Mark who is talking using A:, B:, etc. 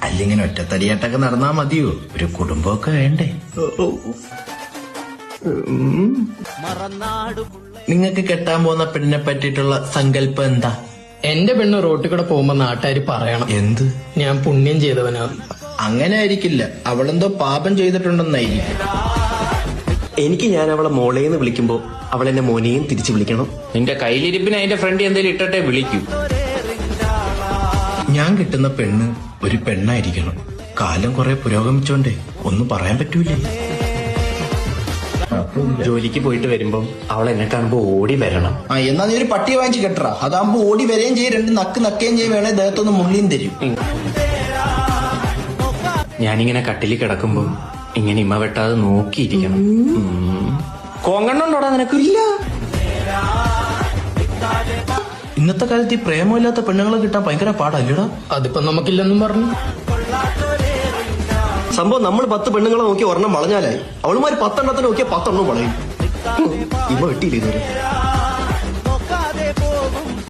A: അല്ലിങ്ങനെ ഒറ്റത്തടിയായിട്ടൊക്കെ നടന്നാ മതിയോ? ഒരു കുടുംബമൊക്കെ വേണ്ടേ? നിങ്ങൾക്ക് കെട്ടാൻ പോകുന്ന പെണ്ണിനെ പറ്റിയിട്ടുള്ള സങ്കല്പം എന്താ?
B: എന്റെ പെണ്ണ് റോട്ടിൽ കൂടെ പോകുമ്പോ നാട്ടുകാർ പറയണം
A: എന്ത്?
B: ഞാൻ പുണ്യം ചെയ്തവനാണ്.
A: അങ്ങനെ ആയിരിക്കില്ല, അവളെന്തോ പാപം ചെയ്തിട്ടുണ്ടെന്നായിരിക്കും.
C: എനിക്ക് ഞാൻ അവളെ മോളേന്ന് വിളിക്കുമ്പോ അവളെന്നെ മോനെയും തിരിച്ചു വിളിക്കണം.
D: നിന്റെ കയ്യിലിരിപ്പിന് അതിന്റെ ഫ്രണ്ട് എന്തെങ്കിലും ഇട്ടട്ടെ വിളിക്കൂ.
A: ഞാൻ കിട്ടുന്ന പെണ്ണ് ഒരു പെണ്ണായിരിക്കണം. കാലം കുറെ പുരോഗമിച്ചോണ്ടേ ഒന്നും പറയാൻ പറ്റൂലേ.
C: ജോലിക്ക് പോയിട്ട് വരുമ്പോ അവൾ എന്നെ കാണുമ്പോ ഓടി വരണം.
A: എന്നാ നീ ഒരു പട്ടിയെ വാങ്ങിച്ച് കെട്ടറാ. അതാകുമ്പോ ഓടി വരെയും ചെയ്യും, രണ്ട് നക്കുകയും ചെയ്യും, വേണേ ദേഹത്തൊന്ന് മുള്ളിയും തരും.
C: ഞാനിങ്ങനെ കട്ടിലിൽ കിടക്കുമ്പോ ഇങ്ങനെ ഇമ്മ വെട്ടാതെ നോക്കിയിരിക്കണം. കോങ്കണ്ണുണ്ടോടാ നിനക്ക്? ഇല്ല.
A: ഇന്നത്തെ കാലത്ത് ഈ പ്രേമമില്ലാത്ത പെണ്ണുങ്ങളെ കിട്ടാൻ ഭയങ്കര പാടല്ലടാ.
B: അതിപ്പോ നമുക്കില്ലെന്നും പറഞ്ഞു.
C: സംഭവം നമ്മൾ 10 പെണ്ണുങ്ങളെ നോക്കി ഒരെണ്ണം വളഞ്ഞാലായി. അവളുമാര് 10 എണ്ണത്തിന് നോക്കിയാൽ 10 എണ്ണം വളയും. ഇമ്മ വെട്ടിയില്ലേ ഇതുവരെ?